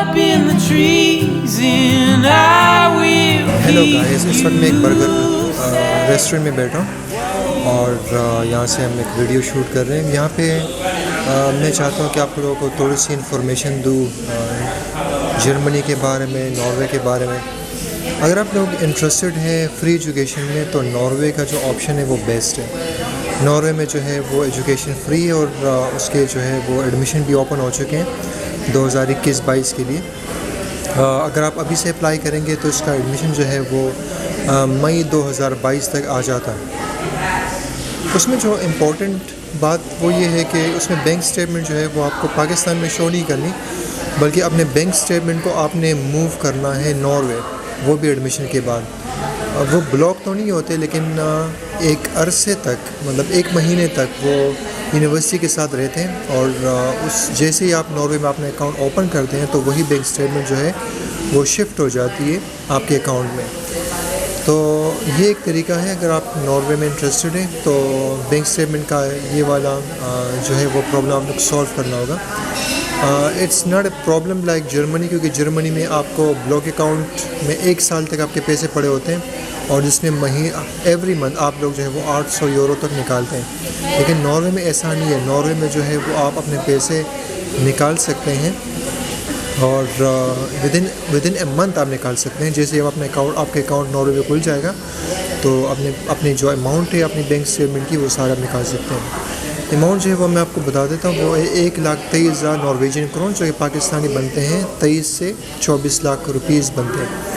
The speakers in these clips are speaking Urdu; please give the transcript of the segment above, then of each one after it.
up in the trees and I will hello keep guys, اس وقت میں ایک برگر ریسٹورنٹ میں بیٹھا ہوں اور یہاں سے ہم ایک ویڈیو شوٹ کر رہے ہیں. یہاں پہ میں چاہتا ہوں کہ آپ لوگوں کو تھوڑی سی انفارمیشن دوں جرمنی کے بارے میں، ناروے کے بارے میں. اگر آپ لوگ انٹرسٹڈ ہیں فری ایجوکیشن میں تو ناروے کا جو آپشن ہے وہ بیسٹ ہے. ناروے میں جو ہے وہ ایجوکیشن فری ہے اور اس کے جو ہے وہ ایڈمیشن بھی اوپن ہو چکے ہیں 2021-22 کے لیے. اگر آپ ابھی سے اپلائی کریں گے تو اس کا ایڈمیشن جو ہے وہ مئی 2022 تک آ جاتا ہے. اس میں جو امپورٹنٹ بات وہ یہ ہے کہ اس میں بینک اسٹیٹمنٹ جو ہے وہ آپ کو پاکستان میں شو نہیں کرنی، بلکہ اپنے بینک اسٹیٹمنٹ کو آپ نے موو کرنا ہے ناروے، وہ بھی ایڈمیشن کے بعد. وہ بلاک تو نہیں ہوتے لیکن ایک عرصے تک، مطلب 1 مہینے تک وہ یونیورسٹی کے ساتھ رہتے ہیں اور اس جیسے ہی آپ ناروے میں اپنا اکاؤنٹ اوپن کرتے ہیں تو وہی بینک اسٹیٹمنٹ جو ہے وہ شفٹ ہو جاتی ہے آپ کے اکاؤنٹ میں. تو یہ ایک طریقہ ہے. اگر آپ ناروے میں انٹرسٹڈ ہیں تو بینک اسٹیٹمنٹ کا یہ والا جو ہے وہ پرابلم آپ کو سولو کرنا ہوگا. It's not a problem like Germany, کیونکہ جرمنی میں آپ کو بلاک اکاؤنٹ میں 1 سال تک آپ کے پیسے پڑے ہوتے ہیں اور جس میں ایوری منتھ آپ لوگ جو ہے وہ 800 یورو تک نکالتے ہیں. لیکن ناروے میں ایسا نہیں ہے. ناروے میں جو ہے وہ آپ اپنے پیسے نکال سکتے ہیں اور ود ان اے منتھ آپ نکال سکتے ہیں. جیسے آپ آپ کے اکاؤنٹ ناروے میں کھل جائے گا تو اپنی جو اماؤنٹ ہے اپنی بینک اسٹیٹمنٹ کی وہ سارا آپ نکال سکتے ہیں. اماؤنٹ جو ہے وہ میں آپ کو بتا دیتا ہوں، وہ 1,23,000 نارویجین کرون، جو کہ پاکستانی بنتے ہیں 23 سے 24 لاکھ روپیز بنتے ہیں.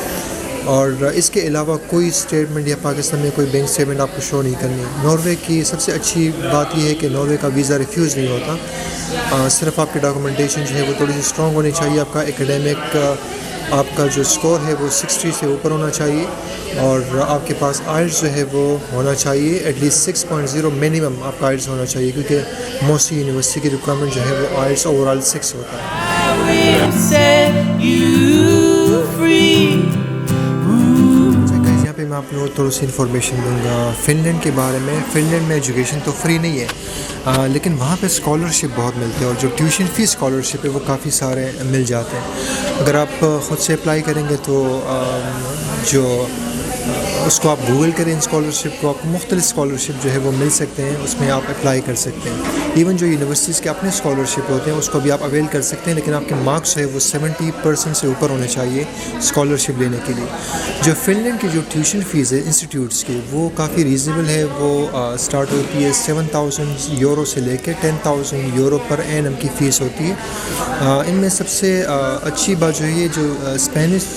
اور اس کے علاوہ کوئی اسٹیٹمنٹ یا پاکستان میں کوئی بینک اسٹیٹمنٹ آپ کو شو نہیں کرنی. ناروے کی سب سے اچھی بات یہ ہے کہ ناروے کا ویزا ریفیوز نہیں ہوتا. صرف آپ کی ڈاکومنٹیشن جو ہے وہ تھوڑی سی اسٹرانگ ہونی چاہیے. آپ کا ایکیڈیمک آپ کا جو اسکور ہے وہ 60 سے اوپر ہونا چاہیے اور آپ کے پاس آئلٹس جو ہے وہ ہونا چاہیے ایٹ لیسٹ 6.0 منیمم آپ کا آئلٹس ہونا چاہیے، کیونکہ موسٹلی یونیورسٹی کی ریکوائرمنٹ جو ہے وہ آئلٹس اوور آل 6 ہوتا ہے. یہاں پہ میں آپ لوگوں کو تھوڑی سی انفارمیشن دوں گا فن لینڈ کے بارے میں. فن لینڈ میں ایجوکیشن تو فری نہیں ہے لیکن وہاں پہ اسکالرشپ بہت ملتے ہیں اور جو ٹیوشن فی اسکالرشپ ہے وہ کافی سارے مل جاتے ہیں. اگر آپ خود سے اپلائی کریں گے تو جو اس کو آپ گوگل کریں اسکالرشپ کو، آپ کو مختلف اسکالرشپ جو ہے وہ مل سکتے ہیں، اس میں آپ اپلائی کر سکتے ہیں. ایون جو یونیورسٹیز کے اپنے اسکالرشپ ہوتے ہیں اس کو بھی آپ اویل کر سکتے ہیں، لیکن آپ کے مارکس جو ہے وہ 70% سے اوپر ہونے چاہیے اسکالرشپ لینے کے لیے. جو فن لینڈ کی جو ٹیوشن فیس ہے انسٹیٹیوٹس کی وہ کافی ریزنیبل ہے. وہ اسٹارٹ ہوتی ہے 7,000 یورو سے لے کے 10,000 یورو پر اینم کی فیس ہوتی ہے. ان میں سب سے اچھی بات جو ہے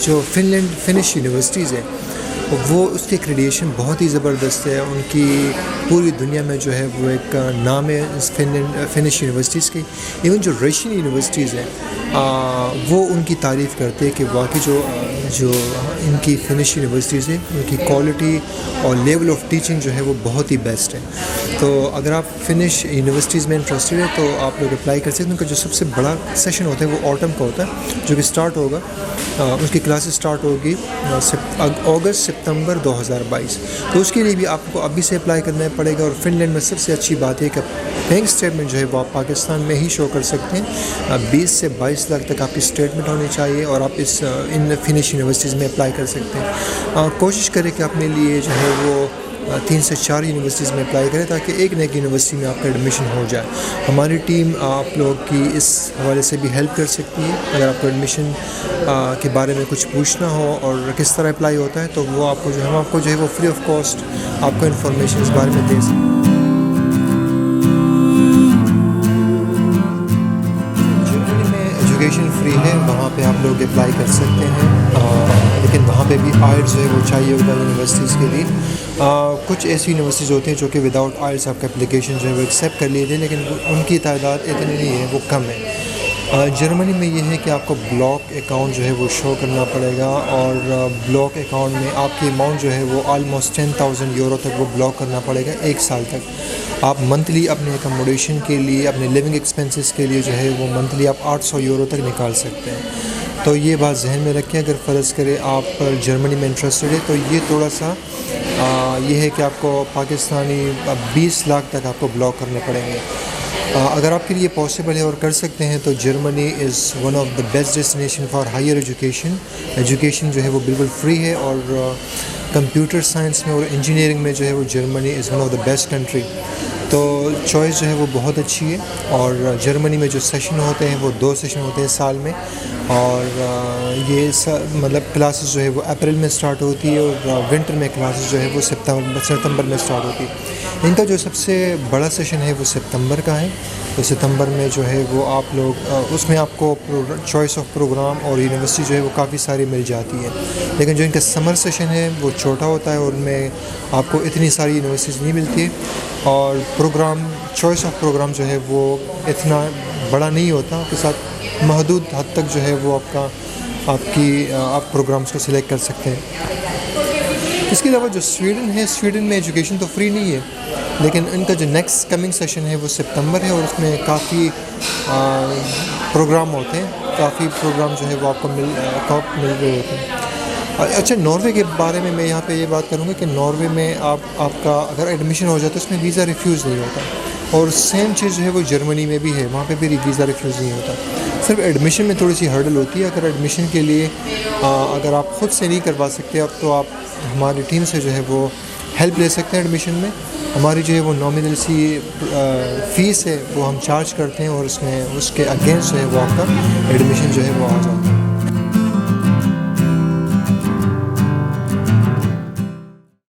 جو فنش یونیورسٹیز ہے وہ اس کی کریڈیشن بہت ہی زبردست ہے. ان کی پوری دنیا میں جو ہے وہ ایک نام ہے فنش یونیورسٹیز کی. ایون جو رشین یونیورسٹیز ہیں وہ ان کی تعریف کرتے ہیں کہ واقعی جو ان کی فنش یونیورسٹیز ہیں ان کی کوالٹی اور لیول آف ٹیچنگ جو ہے وہ بہت ہی بیسٹ ہے. تو اگر آپ فنش یونیورسٹیز میں انٹرسٹڈ ہے تو آپ لوگ اپلائی کر سکتے ہیں. ان کا جو سب سے بڑا سیشن ہوتا ہے وہ آٹم کا ہوتا ہے جو کہ اسٹارٹ ہوگا، ان کی کلاسز اسٹارٹ ہوگی اگست-ستمبر 2022. تو اس کے لیے بھی آپ کو ابھی سے اپلائی کرنا پڑے گا. اور فن لینڈ میں سب سے اچھی بات ہے کہ بینک اسٹیٹمنٹ جو ہے وہ آپ پاکستان میں ہی شو کر سکتے ہیں. 20 سے 22 لاکھ تک آپ کی اسٹیٹمنٹ ہونی چاہیے اور آپ ان فنش یونیورسٹیز میں اپلائی کر سکتے ہیں. کوشش کریں کہ اپنے لیے جو ہے وہ 3 سے 4 یونیورسٹیز میں اپلائی کریں تاکہ ایک نہ ایک یونیورسٹی میں آپ کا ایڈمیشن ہو جائے. ہماری ٹیم آپ لوگ کی اس حوالے سے بھی ہیلپ کر سکتی ہے. اگر آپ کو ایڈمیشن کے بارے میں کچھ پوچھنا ہو اور کس طرح اپلائی ہوتا ہے تو وہ آپ کو جو ہے ہم آپ کو جو ہے وہ فری آف کاسٹ آپ کو انفارمیشن اس بارے میں دے سکتے ہیں. جرمنی میں ایجوکیشن فری ہے، وہاں پہ آپ لوگ اپلائی کر سکتے ہیں لیکن وہاں پہ بھی آئلٹس جو ہے وہ چاہیے ہوگا یونیورسٹیز کے لیے. کچھ ایسی یونیورسٹیز ہوتی ہیں جو کہ وداؤٹ آئلٹس آپ کا اپلیکیشن جو ہے وہ ایکسیپٹ کر لیے تھے، لیکن ان کی تعداد اتنی نہیں ہے، وہ کم ہے. جرمنی میں یہ ہے کہ آپ کو بلاک اکاؤنٹ جو ہے وہ شو کرنا پڑے گا اور بلاک اکاؤنٹ میں آپ کی اماؤنٹ جو ہے وہ آلموسٹ 10,000 یورو تک وہ بلاک کرنا پڑے گا 1 سال تک. آپ منتھلی اپنے اکموڈیشن کے لیے اپنے لیونگ ایکسپینسز کے لیے جو ہے وہ منتھلی آپ 800 یورو تک نکال سکتے ہیں. تو یہ بات ذہن میں رکھیں. اگر فرض کرے آپ جرمنی میں انٹرسٹڈ ہے تو یہ تھوڑا سا یہ ہے کہ آپ کو پاکستانی 20 لاکھ تک آپ کو بلاک کرنے پڑیں گے. اگر آپ کے لیے پاسبل ہے اور کر سکتے ہیں تو Germany is one of the best destination for higher education جو ہے وہ بالکل فری ہے، اور کمپیوٹر سائنس میں اور انجینئرنگ میں جو ہے وہ Germany is one of the best country. تو چوائس جو ہے وہ بہت اچھی ہے. اور جرمنی میں جو سیشن ہوتے ہیں وہ 2 سیشن ہوتے ہیں سال میں، اور یہ مطلب کلاسز جو ہے وہ اپریل میں اسٹارٹ ہوتی ہے، اور ونٹر میں کلاسز جو ہے وہ ستمبر میں اسٹارٹ ہوتی ہے. ان کا جو سب سے بڑا سیشن ہے وہ ستمبر کا ہے. تو ستمبر میں جو ہے وہ آپ لوگ اس میں آپ کو چوائس آف پروگرام اور یونیورسٹی جو ہے وہ کافی ساری مل جاتی ہے. لیکن جو ان کا سمر سیشن ہے وہ چھوٹا ہوتا ہے، اور ان میں آپ کو اتنی ساری یونیورسٹیز نہیں ملتی ہے، اور چوائس آف پروگرام جو ہے وہ اتنا بڑا نہیں ہوتا. آپ کے ساتھ محدود حد تک جو ہے وہ آپ پروگرامز کو سلیکٹ کر سکتے ہیں. اس کے علاوہ جو سویڈن ہے، سویڈن میں ایجوکیشن تو فری نہیں ہے، لیکن ان کا جو نیکسٹ کمنگ سیشن ہے وہ ستمبر ہے، اور اس میں کافی پروگرام ہوتے ہیں، کافی پروگرام جو ہے وہ آپ کو مل رہے ہوتے ہیں. اچھا، ناروے کے بارے میں یہاں پہ یہ بات کروں گا کہ ناروے میں آپ کا اگر ایڈمیشن ہو جاتا ہے اس میں ویزا ریفیوز نہیں ہوتا، اور سیم چیز جو ہے وہ جرمنی میں بھی ہے، وہاں پہ بھی ویزا ریفیوز نہیں ہوتا. صرف ایڈمیشن میں تھوڑی سی ہرڈل ہوتی ہے. اگر ایڈمیشن کے لیے اگر آپ خود سے نہیں کروا سکتے اب تو آپ ہماری ٹیم سے جو ہے وہ ہیلپ لے سکتے ہیں ایڈمیشن میں. ہماری جو ہے وہ نامنل سی فیس ہے وہ ہم چارج کرتے ہیں، اور اس کے اگینسٹ جو ہے وہ آپ کا ایڈمیشن جو ہے وہ آ جاتا ہے.